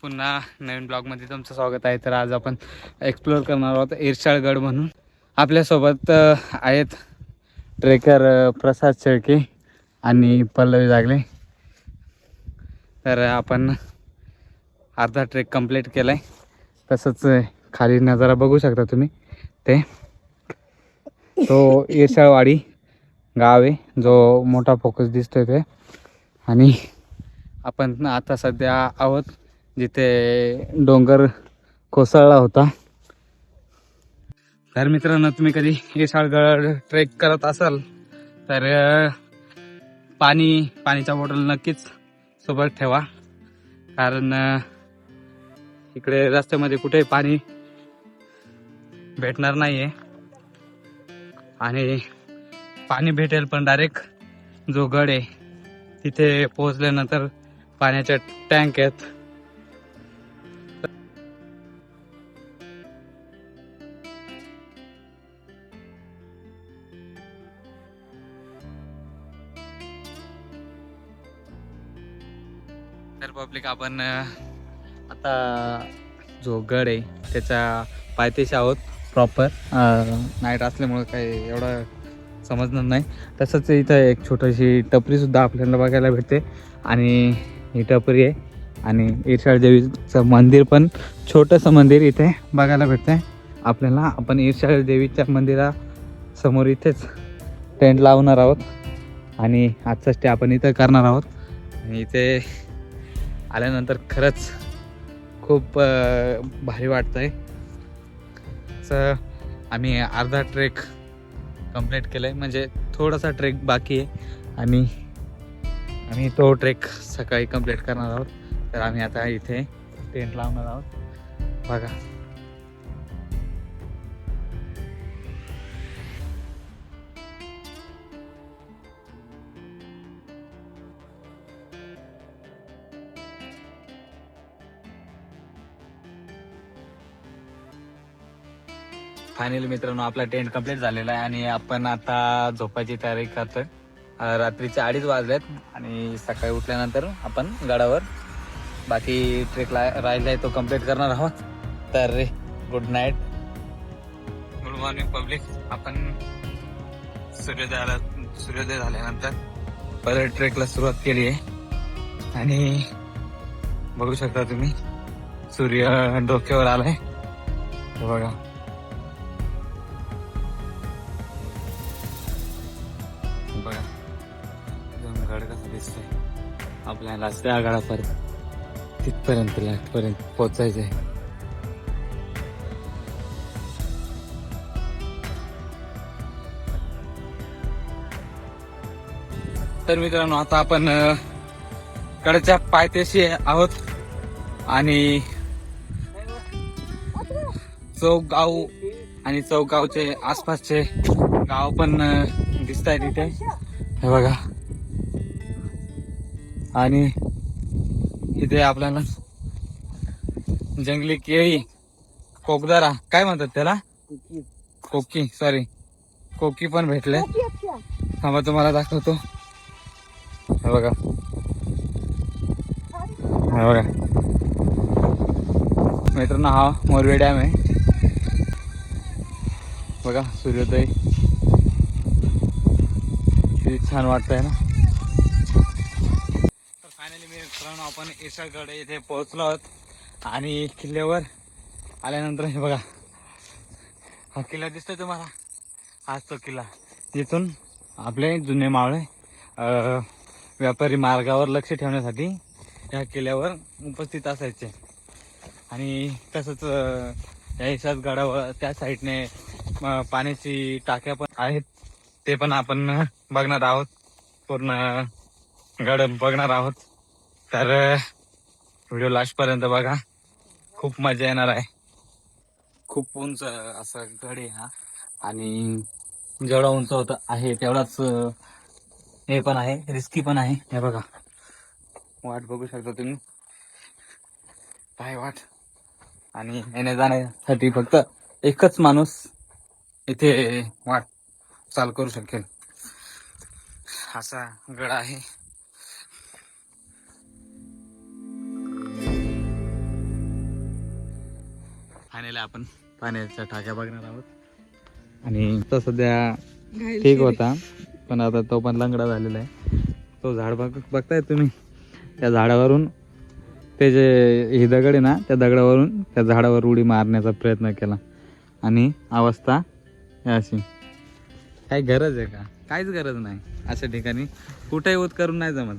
पुन्हा नवीन ब्लॉगमध्ये तुमचं स्वागत आहे. तर आज आपण एक्सप्लोअर करणार आहोत इरशाळगड म्हणून. आपल्यासोबत आहेत ट्रेकर प्रसाद शेळके आणि पल्लवी जागले. तर आपण अर्धा ट्रेक कंप्लीट केला आहे. तसंच खाली नजारा बघू शकता तुम्ही. ते तो इरशाळवाडी गाव आहे, जो मोठा फोकस दिसतोय ते. आणि आपण आता सध्या आहोत जिथे डोंगर कोसळला होता. तर मित्रांनो, तुम्ही कधी इरशाळगड ट्रेक करत असाल तर पाणीच्या बॉटल नक्कीच सोबत ठेवा, कारण इकडे रस्त्यामध्ये कुठे पाणी भेटणार नाहीये. आणि पाणी भेटेल पण डायरेक्ट जो गड आहे तिथे पोहोचल्यानंतर पाण्याचे टँक आहेत. तर पब्लिक, आपण आता जो गड आहे त्याच्या पायथ्याशी आहोत. प्रॉपर नाईट असल्यामुळे काही एवढं समजणार नाही. तसंच इथं एक छोटीशी टपरी सुद्धा आपल्याला बघायला भेटते. आणि ही टपरी आहे आणि इरशाळ देवीचं मंदिर पण, छोटंसं मंदिर इथे बघायला भेटतंय आपल्याला. आपण इरशाळ देवीच्या मंदिरासमोर इथेच टेंट लावणार आहोत आणि आजचा स्टे आपण इथं करणार आहोत. आणि इथे आल्यानंतर खरंच खूप भारी वाटतंय. आम्ही अर्धा ट्रेक कंप्लीट केलं आहे, म्हणजे थोडासा ट्रेक बाकी आहे आणि आम्ही तो ट्रेक सकाळी कंप्लीट करणार आहोत. तर आम्ही आता इथे टेंट लावणार आहोत बघा. फायनली मित्रांनो, आपला टेंट कंप्लीट झालेला आहे आणि आपण आता झोपायची तयारी करतोय. रात्रीचे 2:30 वाजलेत आणि सकाळी उठल्यानंतर आपण गडावर बाकी ट्रेकला राहिलाय तो कंप्लीट करणार आहोत. तर good night, good morning public. आपण सूर्योदय झाल्यानंतर परत ट्रेकला सुरुवात केली आहे आणि बघू शकता तुम्ही सूर्य डोक्यावर आलाय बघा. बघा गड कसा दिसतोय आपल्याला. त्या गडापर्यंत तिथपर्यंत लास्टपर्यंत पोहोचायचं आहे. तर मित्रांनो, आता आपण गडाच्या पायथ्याशी आहोत आणि चौगाव आणि चौगावचे आसपासचे गाव पण दिसत आहेत इथे, हे बघा. आणि इथे आपल्याला जंगली केळी, कोकदारा काय म्हणतात त्याला, कोकी पण भेटले. थांबा तुम्हाला दाखवतो. हे बघा, हे बघा मित्रांनो, हा मोरवे डॅम आहे बघा. सूर्योदय किती छान वाटतंय ना. तर फायनली मित्रांनो, आपण इरशाळगड इथे पोहोचलो आहोत आणि किल्ल्यावर आल्यानंतर हे बघा, हा किल्ला दिसतोय तुम्हाला. हाच तो किल्ला जिथून आपले जुने मावळे व्यापारी मार्गावर लक्ष ठेवण्यासाठी या किल्ल्यावर उपस्थित असायचे. आणि तसंच या इशाच गडावर त्या साईडने पाण्याची टाक्या पण आहेत, ते पण आपण बघणार आहोत. पूर्ण गड बघणार आहोत. तर व्हिडिओ लास्ट पर्यंत बघा, खूप मजा येणार आहे. खूप उंच असा गड आहे हा आणि जेवढा उंच होता आहे तेवढाच हे पण आहे, रिस्की पण आहे. हे बघा, वाट बघू शकता तुम्ही, काय वाट. आणि येण्या जाण्यासाठी फक्त एकच माणूस इथे वाट चालू करू शकेल, असा गड आहे. फायनली आपण पाण्याच्या टाक्या बघणार आहोत आणि तो सध्या ठीक होता पण आता तो पण लंगडा झालेला आहे. तो झाड बघताय तुम्ही, त्या झाडावरून ते जे ही दगड आहे ना त्या दगडावरून त्या झाडावर उडी मारण्याचा प्रयत्न केला आणि अवस्था अशी. काही गरज आहे का? काहीच गरज नाही. अशा ठिकाणी कुठेही उत करून नाही जमत.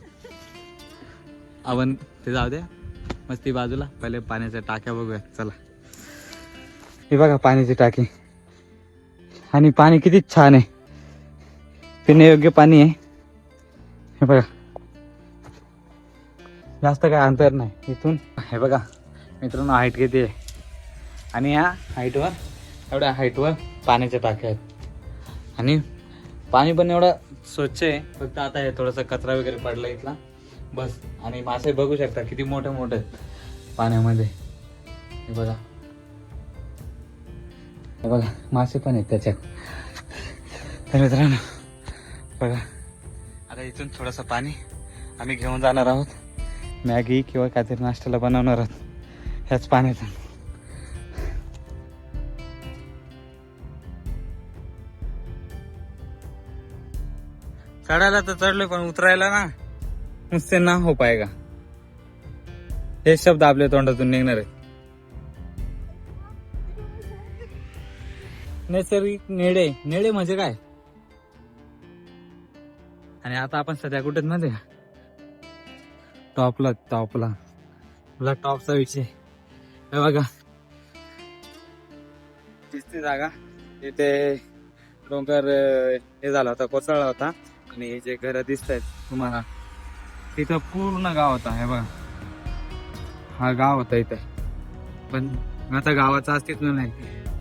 आपण ते जाऊ द्या मस्ती बाजूला, पहिले पाण्याच्या टाक्या बघूया चला. हे बघा पाण्याची टाकी आणि पाणी किती छान आहे, पिण्यायोग्य पाणी आहे. हे बघा जास्त काय अंतर नाही इथून. हे बघा मित्रांनो हाईट किती आहे आणि ह्या हाईटवर एवढ्या हाईटवर पाण्याच्या टाक्या आहेत आणि पाणी पण एवढं स्वच्छ आहे. फक्त आता हे थोडासा कचरा वगैरे पडला इथला बस. आणि मासे बघू शकता किती मोठे मोठे आहेत पाण्यामध्ये. हे बघा हे बघा मासे पण आहेत त्याच्यात. तर मित्रांनो बघा आता इथून थोडंसं पाणी आम्ही घेऊन जाणार आहोत. मॅगी किंवा काहीतरी नाश्त्याला बनवणार आहोत ह्याच पाण्यातून. चढायला तर चढलोय पण उतरायला ना मुझसे ना हो पाएगा हे शब्द आपल्या तोंडातून निघणार आहेत. नैसर्गिक नेडे. नेडे म्हणजे काय? आणि आता आपण सध्या कुठेच मध्ये टॉपला तुला टॉपचा विषय हे बघा. दिसते जागा तिथे डोंगर हे झाला होता, कोसळला होता आणि हे जे घर दिसत आहेत तुम्हाला तिथं पूर्ण गाव होता. हे बघा हा गाव होता इथे, पण आता गावाचं अस्तित्व नाही.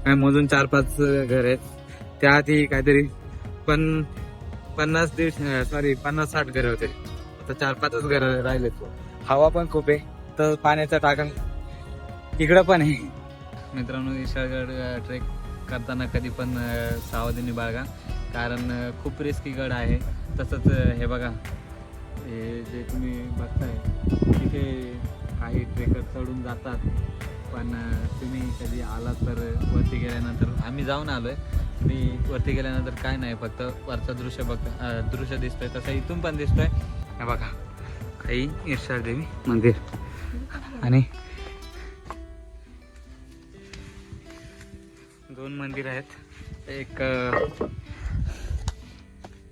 काय मोजून 4-5 घर आहेत. त्या आधी काहीतरी पण 50-60 घर होते. आता 4-5च घर राहिलेत. हवा पण खूप आहे तर पाण्याचा टाका इकडं पण आहे. मित्रांनो ईशागड ट्रेक करताना कधी पण सावधानी बाळगा, कारण खूप रिस्की गड आहे. तसंच हे बघा हे जे तुम्ही बघताय तिथे काही ट्रेकर चढून जातात, पण तुम्ही कधी आलात तर वरती गेल्यानंतर आम्ही जाऊन आलोय. मी वरती गेल्यानंतर काय नाही, फक्त वरचं दृश्य दिसतंय तसं इथून पण दिसतोय. हे बघा काही ईर्षा देवी मंदिर आणि 2 मंदिर आहेत. एक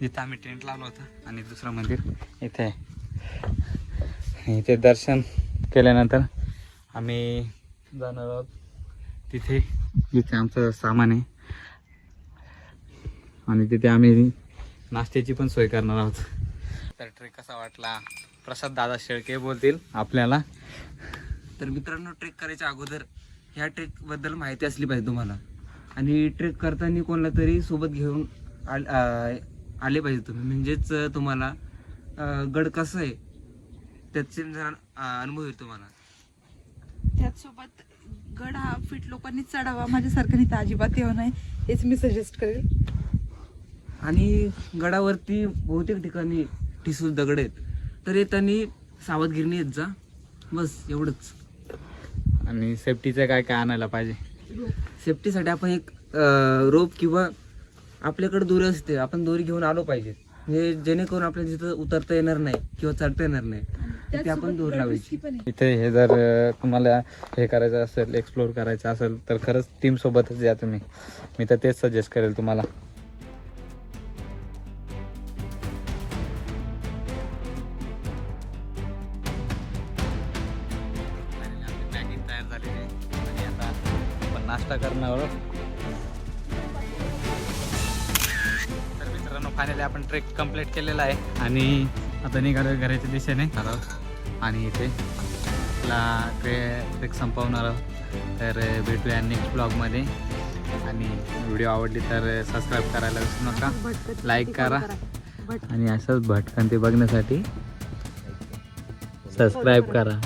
जिथं आम्ही टेंट लावलं होतं आणि दुसरं मंदिर इथे आहे. इथे दर्शन केल्यानंतर आम्ही जाणार आहोत तिथे जिथे आमचं सामान आहे आणि तिथे आम्ही नाश्त्याची पण सोय करणार आहोत. तर ट्रेक कसा वाटला प्रसाद दादा शेळके बोलतील आपल्याला. तर मित्रांनो ट्रेक करायच्या अगोदर ह्या ट्रेकबद्दल माहिती असली पाहिजे तुम्हाला, आणि ट्रेक करताना कोणाला तरी सोबत घेऊन आले पाहिजे तुम्ही, म्हणजेच तुम्हाला गड कसं आहे त्याचे अनुभव येईल तुम्हाला. त्याचसोबत गड हा फिट लोकांनी चढावा, माझ्यासारख्याने तर अजिबात येऊ नये हेच मी सजेस्ट करेल. आणि गडावरती बहुतेक ठिकाणी ठिसूळ दगड आहेत, तर येताना सावधगिरीने येत जा, बस एवढंच. आणि सेफ्टीचं काय काय आणायला पाहिजे? सेफ्टीसाठी आपण एक रोप किंवा आपल्याकडे दोरी असते, आपण दोरी घेऊन आलो पाहिजे, म्हणजे जेणेकरून आपल्याला तिथं उतरता येणार नाही किंवा चढता येणार नाही, तिथे आपण दोरी लावायची. इथे हे जर तुम्हाला हे करायचं असेल, एक्सप्लोर करायचं असेल तर खरंच टीम सोबतच या तुम्ही. मी तर तेच सजेस्ट करेल तुम्हाला. तयार झालेली आहे आणि आता आपण नाश्ता करणार आहोत. तर मित्रांनो फायनली आपण ट्रेक कंप्लीट केलेला आहे आणि आता निघालो घराच्या दिशेने आहोत आणि इथे ट्रेक संपवणार आहोत. तर भेटूया नेक्स्ट ब्लॉगमध्ये आणि व्हिडिओ आवडली तर सबस्क्राईब करायला विसरू नका, लाईक करा आणि असंच भटकंती बघण्यासाठी सबस्क्राईब करा.